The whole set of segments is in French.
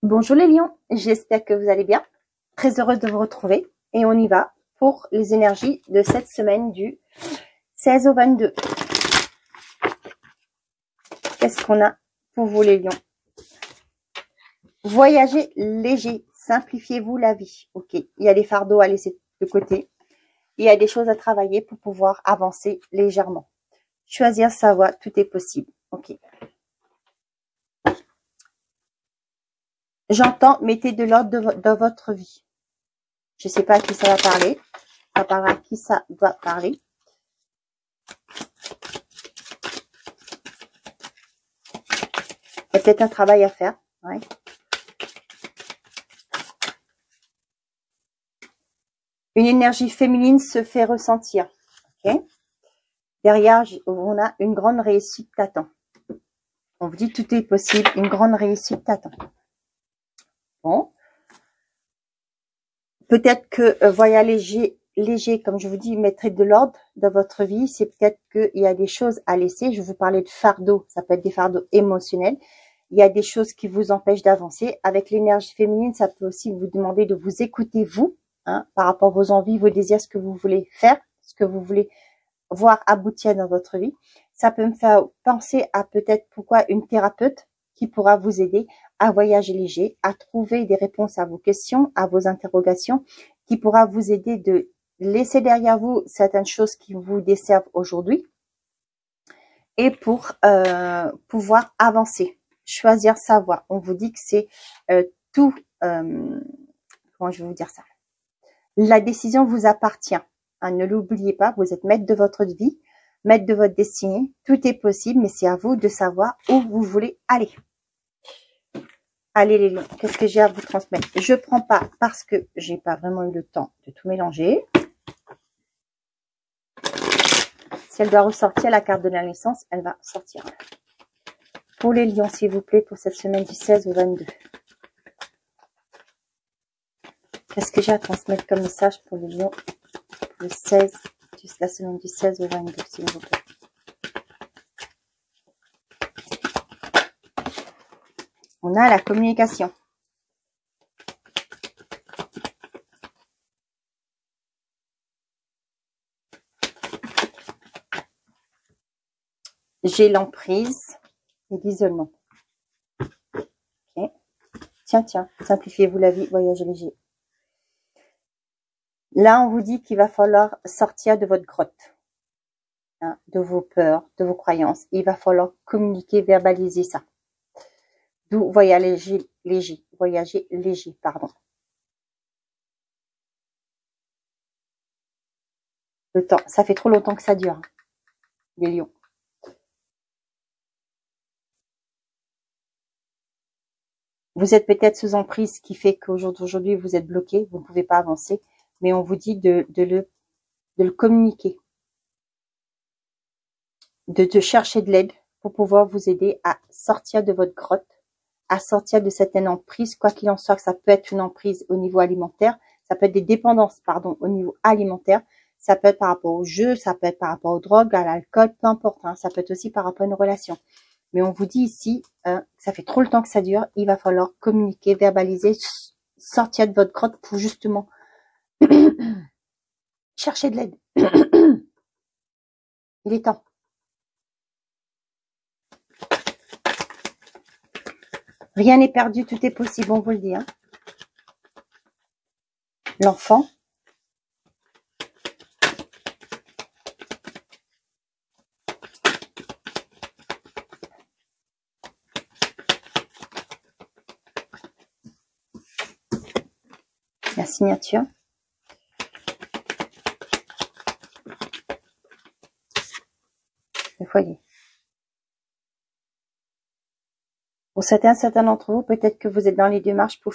Bonjour les lions, j'espère que vous allez bien. Très heureuse de vous retrouver et on y va pour les énergies de cette semaine du 16 au 22. Qu'est-ce qu'on a pour vous les lions? Voyagez léger, simplifiez-vous la vie. Ok, il y a des fardeaux à laisser de côté. Il y a des choses à travailler pour pouvoir avancer légèrement. Choisir sa voie, tout est possible. Ok. J'entends, mettez de l'ordre dans votre vie. Je ne sais pas à qui ça va parler. Ça parlera à qui ça doit parler. Il y a peut-être un travail à faire. Ouais. Une énergie féminine se fait ressentir. Okay. Derrière, on a une grande réussite t'attend. On vous dit tout est possible. Une grande réussite t'attend. Bon. Peut-être que voyager léger, comme je vous dis, mettrez de l'ordre dans votre vie. C'est peut-être qu'il y a des choses à laisser. Je vous parlais de fardeaux. Ça peut être des fardeaux émotionnels. Il y a des choses qui vous empêchent d'avancer. Avec l'énergie féminine, ça peut aussi vous demander de vous écouter vous, hein, par rapport à vos envies, vos désirs, ce que vous voulez faire, ce que vous voulez voir aboutir dans votre vie. Ça peut me faire penser à peut-être pourquoi une thérapeute qui pourra vous aider à voyager léger, à trouver des réponses à vos questions, à vos interrogations, qui pourra vous aider de laisser derrière vous certaines choses qui vous desservent aujourd'hui et pour pouvoir avancer, choisir sa voie. On vous dit que c'est tout, comment je vais vous dire ça? La décision vous appartient. Hein, ne l'oubliez pas, vous êtes maître de votre vie, maître de votre destinée. Tout est possible, mais c'est à vous de savoir où vous voulez aller. Allez les lions, qu'est-ce que j'ai à vous transmettre? Je prends pas parce que j'ai pas vraiment eu le temps de tout mélanger. Si elle doit ressortir la carte de la naissance, elle va sortir. Pour les lions, s'il vous plaît, pour cette semaine du 16 au 22. Qu'est-ce que j'ai à transmettre comme message pour les lions? Le 16, la semaine du 16 au 22, s'il vous plaît. On a la communication. J'ai l'emprise et l'isolement. Okay. Tiens, simplifiez-vous la vie, voyagez léger. Là, on vous dit qu'il va falloir sortir de votre grotte, hein, de vos peurs, de vos croyances. Il va falloir communiquer, verbaliser ça. D'où voyager léger, pardon. Le temps, ça fait trop longtemps que ça dure, hein, les lions. Vous êtes peut-être sous emprise, ce qui fait qu'aujourd'hui, vous êtes bloqué, vous ne pouvez pas avancer, mais on vous dit de le communiquer, de chercher de l'aide pour pouvoir vous aider à sortir de votre grotte, à sortir de certaines emprises, quoi qu'il en soit, que ça peut être une emprise au niveau alimentaire, ça peut être des dépendances, pardon, au niveau alimentaire, ça peut être par rapport au jeu, ça peut être par rapport aux drogues, à l'alcool, peu importe, hein, ça peut être aussi par rapport à une relation. Mais on vous dit ici, ça fait trop le temps que ça dure, il va falloir communiquer, verbaliser, sortir de votre grotte pour justement chercher de l'aide. Il est temps. Rien n'est perdu, tout est possible, on vous le dit. Hein. L'enfant. La signature. Le foyer. Pour certains d'entre vous, peut-être que vous êtes dans les démarches pour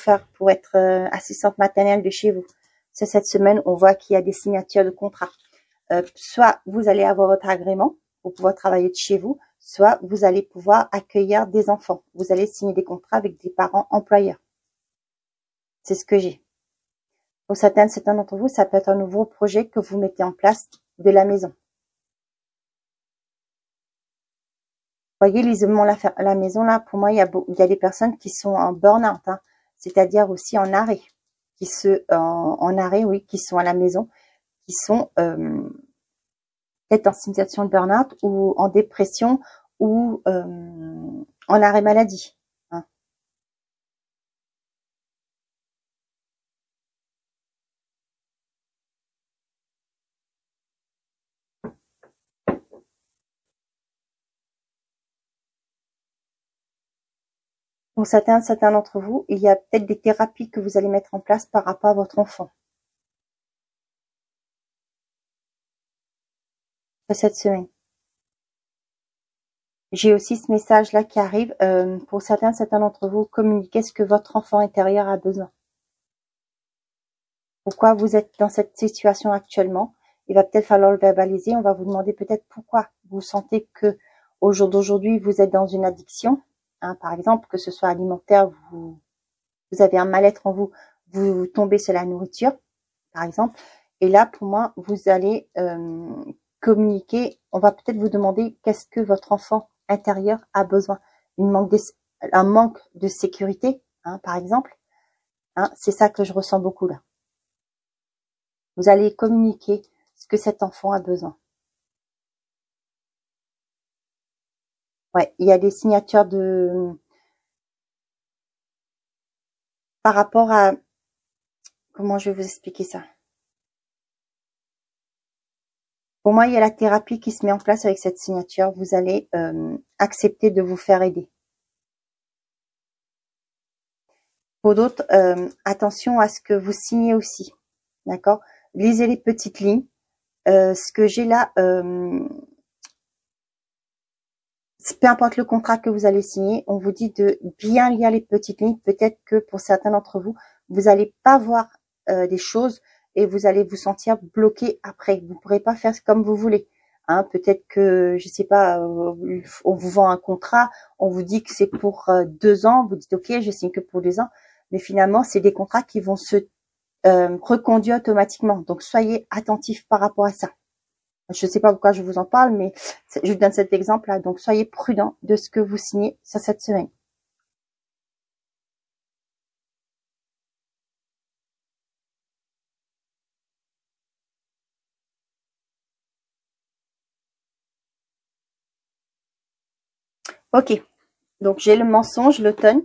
être assistante maternelle de chez vous. Cette semaine, on voit qu'il y a des signatures de contrats. Soit vous allez avoir votre agrément pour pouvoir travailler de chez vous, soit vous allez pouvoir accueillir des enfants. Vous allez signer des contrats avec des parents employeurs. C'est ce que j'ai. Pour certains d'entre vous, ça peut être un nouveau projet que vous mettez en place de la maison. Voyez l'isolement, la maison là, pour moi, il y a des personnes qui sont en burn-out. Hein. c'est-à-dire aussi en arrêt, en arrêt, oui, qui sont à la maison, qui sont peut-être en situation de burn-out ou en dépression ou en arrêt maladie. Hein. Pour certains d'entre vous, il y a peut-être des thérapies que vous allez mettre en place par rapport à votre enfant cette semaine. J'ai aussi ce message-là qui arrive. Pour certains d'entre vous, communiquez ce que votre enfant intérieur a besoin. Pourquoi vous êtes dans cette situation actuellement? Il va peut-être falloir le verbaliser. On va vous demander peut-être pourquoi vous sentez que au jour d'aujourd'hui, vous êtes dans une addiction. Hein, par exemple, que ce soit alimentaire, vous avez un mal-être en vous, vous tombez sur la nourriture, par exemple. Et là, pour moi, vous allez communiquer. On va peut-être vous demander qu'est-ce que votre enfant intérieur a besoin. Un manque de sécurité, hein, par exemple. Hein, c'est ça que je ressens beaucoup là. Vous allez communiquer ce que cet enfant a besoin. Ouais, il y a des signatures par rapport à... Comment je vais vous expliquer ça? Pour moi, il y a la thérapie qui se met en place avec cette signature. Vous allez accepter de vous faire aider. Pour d'autres, attention à ce que vous signez aussi. D'accord? Lisez les petites lignes. Ce que j'ai là, peu importe le contrat que vous allez signer, on vous dit de bien lire les petites lignes. Peut-être que pour certains d'entre vous, vous n'allez pas voir des choses et vous allez vous sentir bloqué après. Vous ne pourrez pas faire comme vous voulez. Hein, peut-être que, je sais pas, on vous vend un contrat, on vous dit que c'est pour 2 ans, vous dites ok, je signe que pour 2 ans, mais finalement, c'est des contrats qui vont se reconduire automatiquement. Donc, soyez attentifs par rapport à ça. Je ne sais pas pourquoi je vous en parle, mais je vous donne cet exemple-là. Donc, soyez prudents de ce que vous signez sur cette semaine. Ok. Donc, j'ai le mensonge, l'automne,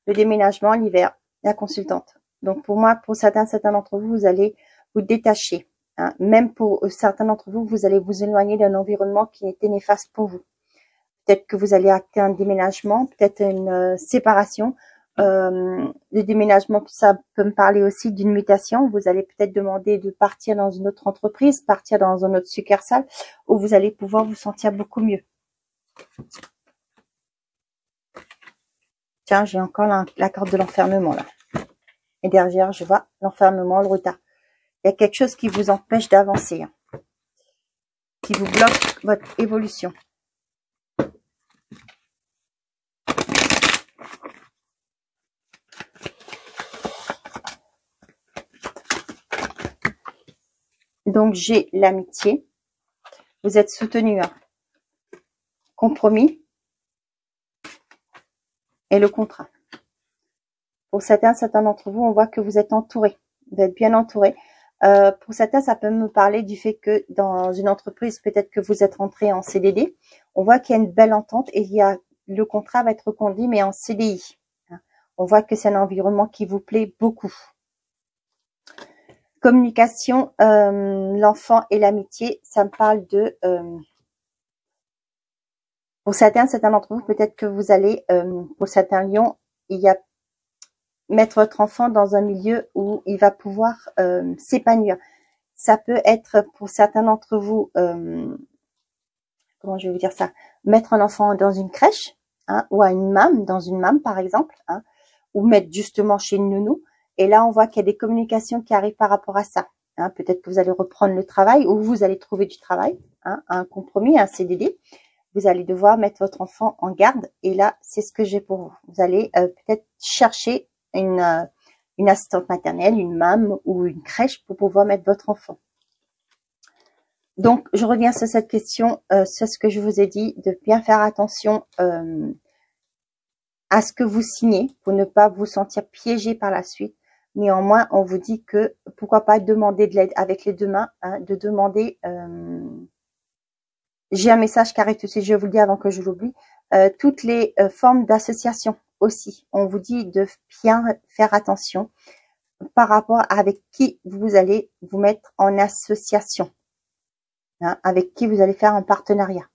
le déménagement, l'hiver, la consultante. Donc, pour moi, pour certains d'entre vous, vous allez vous détacher. Hein. Même pour certains d'entre vous, vous allez vous éloigner d'un environnement qui était néfaste pour vous. Peut-être que vous allez acter un déménagement, peut-être une séparation. Le déménagement, ça peut me parler aussi d'une mutation. Vous allez peut-être demander de partir dans une autre entreprise, partir dans une autre succursale, où vous allez pouvoir vous sentir beaucoup mieux. Tiens, j'ai encore la carte de l'enfermement là. Et derrière, je vois l'enfermement, le retard. Il y a quelque chose qui vous empêche d'avancer, hein, qui vous bloque votre évolution. Donc, j'ai l'amitié. Vous êtes soutenu. Hein. Compromis. Et le contrat. Pour certains d'entre vous, on voit que vous êtes entouré. Vous êtes bien entouré. Pour certains, ça peut me parler du fait que dans une entreprise, peut-être que vous êtes rentré en CDD. On voit qu'il y a une belle entente et le contrat va être reconduit, mais en CDI. On voit que c'est un environnement qui vous plaît beaucoup. Communication, l'enfant et l'amitié, ça me parle de... pour certains d'entre vous, peut-être que vous allez, pour certains lions, il y a mettre votre enfant dans un milieu où il va pouvoir s'épanouir. Ça peut être pour certains d'entre vous, comment je vais vous dire ça, mettre un enfant dans une crèche, hein, ou à dans une MAM par exemple, hein, ou mettre justement chez une nounou. Et là, on voit qu'il y a des communications qui arrivent par rapport à ça. Hein. Peut-être que vous allez reprendre le travail ou vous allez trouver du travail, hein, un compromis, un CDD. Vous allez devoir mettre votre enfant en garde. Et là, c'est ce que j'ai pour vous. Vous allez peut-être chercher une assistante maternelle, une MAM ou une crèche pour pouvoir mettre votre enfant. Donc, je reviens sur cette question, sur ce que je vous ai dit, de bien faire attention à ce que vous signez pour ne pas vous sentir piégé par la suite. Néanmoins, on vous dit que pourquoi pas demander de l'aide avec les deux mains, hein, de demander. J'ai un message qui arrive tout de suite, je vais vous le dire avant que je l'oublie. Toutes les formes d'association aussi. On vous dit de bien faire attention par rapport à avec qui vous allez vous mettre en association, hein, avec qui vous allez faire un partenariat.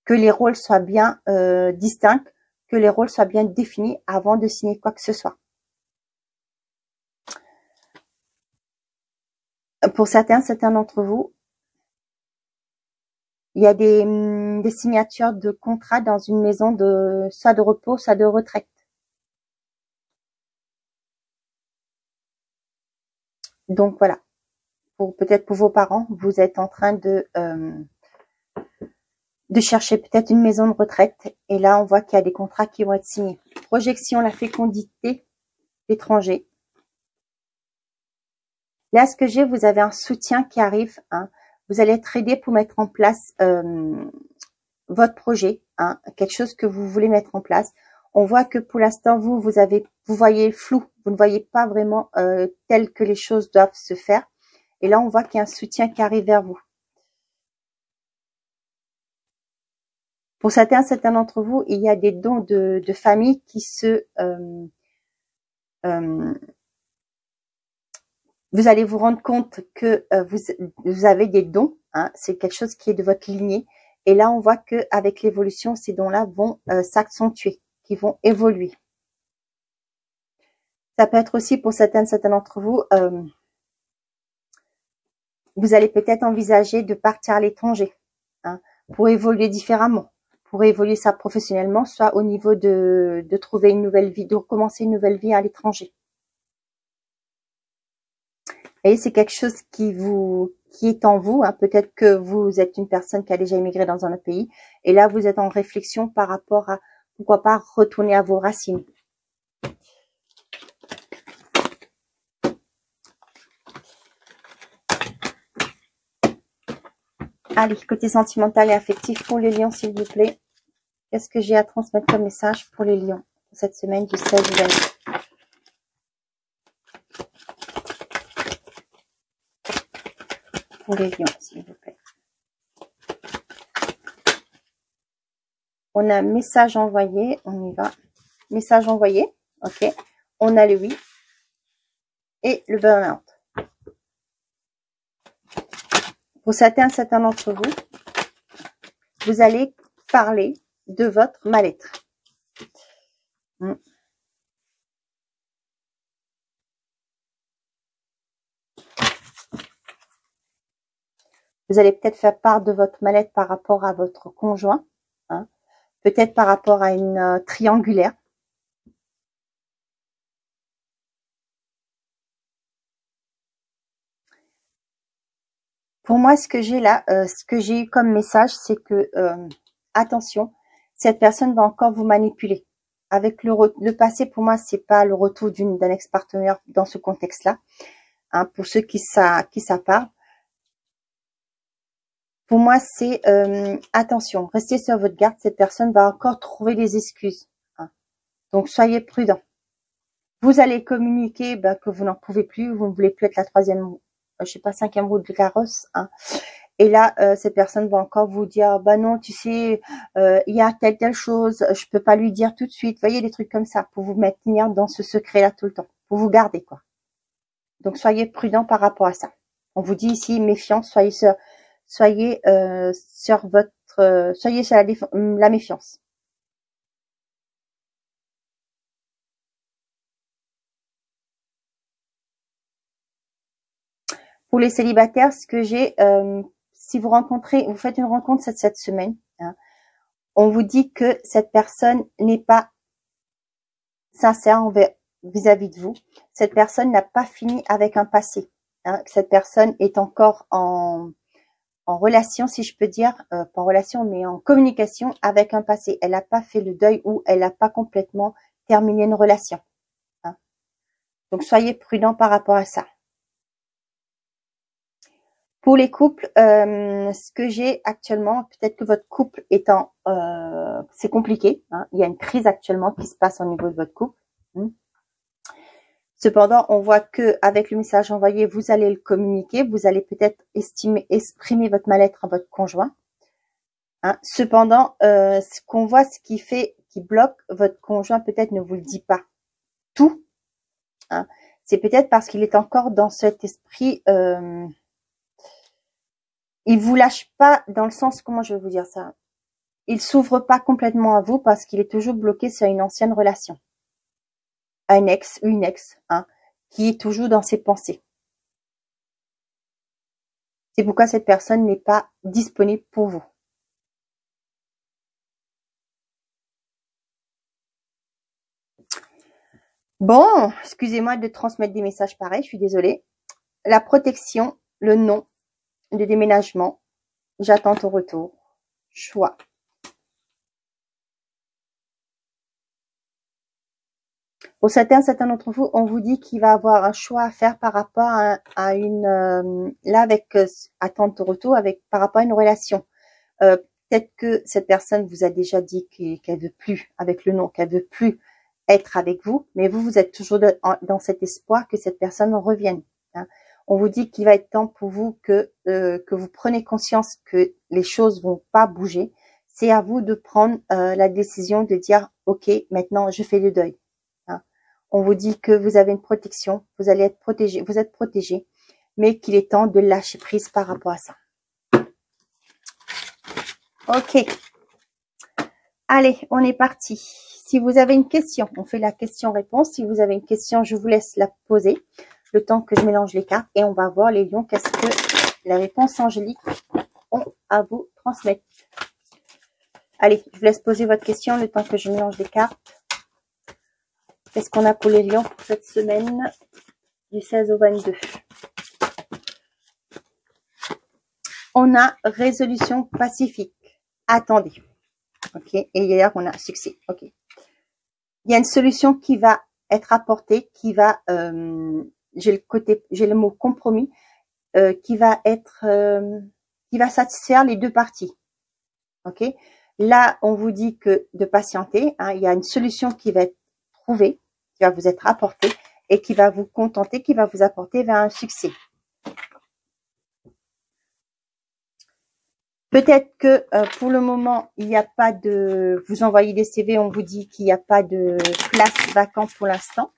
Que les rôles soient bien distincts, que les rôles soient bien définis avant de signer quoi que ce soit. Pour certains d'entre vous, il y a des signatures de contrats dans une maison de soit de repos, soit de retraite. Donc voilà, peut-être pour vos parents, vous êtes en train de chercher peut-être une maison de retraite. Et là, on voit qu'il y a des contrats qui vont être signés. Projection, la fécondité, l'étranger. Là, ce que j'ai, vous avez un soutien qui arrive. Hein. Vous allez être aidé pour mettre en place votre projet, hein, quelque chose que vous voulez mettre en place. On voit que pour l'instant, vous voyez flou. Vous ne voyez pas vraiment tel que les choses doivent se faire. Et là, on voit qu'il y a un soutien qui arrive vers vous. Pour certains d'entre vous, il y a des dons de famille qui se... vous allez vous rendre compte que vous avez des dons. Hein, c'est quelque chose qui est de votre lignée. Et là, on voit que avec l'évolution, ces dons-là vont s'accentuer, qui vont évoluer. Ça peut être aussi pour certains d'entre vous, vous allez peut-être envisager de partir à l'étranger, hein, pour évoluer différemment, pour évoluer ça professionnellement, soit au niveau de trouver une nouvelle vie, de recommencer une nouvelle vie à l'étranger. Et c'est quelque chose qui est en vous, hein. Peut-être que vous êtes une personne qui a déjà immigré dans un autre pays, et là vous êtes en réflexion par rapport à pourquoi pas retourner à vos racines. Allez, côté sentimental et affectif pour les lions, s'il vous plaît. Qu'est-ce que j'ai à transmettre comme message pour les lions pour cette semaine du 16 au 22 ? Pour les lions, s'il vous plaît. On a message envoyé, on y va. Message envoyé, ok. On a le oui et le burn-out. Pour certains d'entre vous, vous allez parler de votre mal-être. Vous allez peut-être faire part de votre mal-être par rapport à votre conjoint, hein, peut-être par rapport à une triangulaire. Pour moi, ce que j'ai là, ce que j'ai eu comme message, c'est que attention, cette personne va encore vous manipuler. Avec le passé, pour moi, c'est pas le retour d'un ex-partenaire dans ce contexte-là. Hein, pour ceux qui ça parle. Pour moi, c'est attention, restez sur votre garde. Cette personne va encore trouver des excuses. Hein. Donc, soyez prudents. Vous allez communiquer que vous n'en pouvez plus, vous ne voulez plus être la troisième, je sais pas, cinquième roue de carrosse. Hein. Et là, cette personne va encore vous dire, bah non, tu sais, il y a telle chose, je peux pas lui dire tout de suite. Vous voyez, des trucs comme ça, pour vous maintenir dans ce secret-là tout le temps, pour vous garder, quoi. Donc, soyez prudents par rapport à ça. On vous dit ici, méfiance, soyez sur la méfiance. Pour les célibataires, ce que j'ai, si vous faites une rencontre cette semaine, hein, on vous dit que cette personne n'est pas sincère vis-à-vis de vous. Cette personne n'a pas fini avec un passé. Hein, cette personne est encore en relation, si je peux dire, pas en relation, mais en communication avec un passé. Elle n'a pas fait le deuil ou elle n'a pas complètement terminé une relation. Hein. Donc, soyez prudents par rapport à ça. Pour les couples, ce que j'ai actuellement, peut-être que votre couple étant, c'est compliqué, hein, il y a une crise actuellement qui se passe au niveau de votre couple. Cependant, on voit que avec le message envoyé, vous allez le communiquer, vous allez peut-être exprimer votre mal-être à votre conjoint. Hein. Cependant, ce qu'on voit, ce qui bloque votre conjoint, peut-être ne vous le dit pas tout. Hein. C'est peut-être parce qu'il est encore dans cet esprit. Il vous lâche pas dans le sens, comment je vais vous dire ça? Il s'ouvre pas complètement à vous parce qu'il est toujours bloqué sur une ancienne relation. Un ex ou une ex, hein, qui est toujours dans ses pensées. C'est pourquoi cette personne n'est pas disponible pour vous. Bon, excusez-moi de transmettre des messages pareils, je suis désolée. La protection, le nom, le déménagement, j'attends ton retour, choix. Pour certains d'entre vous, on vous dit qu'il va avoir un choix à faire par rapport à une, là avec attendre ton retour, avec par rapport à une relation. Peut-être que cette personne vous a déjà dit qu'elle veut plus, avec le nom, qu'elle veut plus être avec vous, mais vous êtes toujours dans cet espoir que cette personne revienne. Hein. On vous dit qu'il va être temps pour vous que vous preniez conscience que les choses vont pas bouger. C'est à vous de prendre la décision de dire, ok, maintenant je fais le deuil. Hein. On vous dit que vous avez une protection, vous allez être protégé, vous êtes protégé, mais qu'il est temps de lâcher prise par rapport à ça. Ok. Allez, on est parti. Si vous avez une question, on fait la question-réponse. Si vous avez une question, je vous laisse la poser le temps que je mélange les cartes et on va voir les lions, qu'est-ce que les réponses angéliques ont à vous transmettre. Allez, je vous laisse poser votre question le temps que je mélange les cartes. Qu'est-ce qu'on a pour les lions pour cette semaine du 16 au 22? On a résolution pacifique. Attendez. Ok. Et hier, on a succès. Ok. Il y a une solution qui va être apportée, qui va, j'ai le mot compromis, qui va satisfaire les deux parties. Ok. Là, on vous dit que de patienter. Hein, il y a une solution qui va être trouvée, qui va vous être apportée et qui va vous contenter, qui va vous apporter vers un succès. Peut-être que pour le moment, il n'y a pas de... Vous envoyez des CV, on vous dit qu'il n'y a pas de place vacante pour l'instant.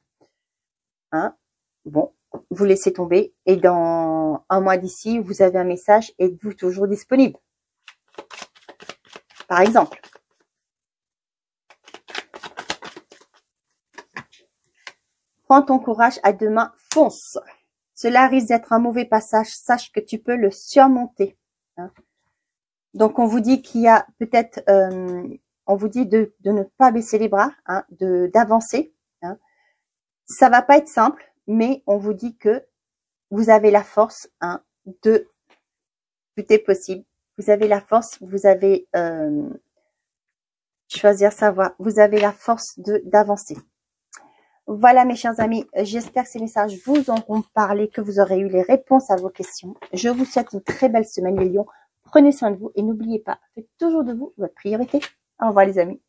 Hein? Bon, vous laissez tomber. Et dans un mois d'ici, vous avez un message. Êtes-vous toujours disponible? Par exemple. Prends ton courage à deux mains, fonce. Cela risque d'être un mauvais passage. Sache que tu peux le surmonter. Hein? Donc, on vous dit qu'il y a peut-être, on vous dit de ne pas baisser les bras, hein, d'avancer. Hein. Ça va pas être simple, mais on vous dit que vous avez la force, hein, de tout est possible. Vous avez la force, vous avez choisir sa voie. Vous avez la force d'avancer. Voilà mes chers amis, j'espère que ces messages vous auront parlé, que vous aurez eu les réponses à vos questions. Je vous souhaite une très belle semaine les lions. Prenez soin de vous et n'oubliez pas, faites toujours de vous votre priorité. Au revoir les amis.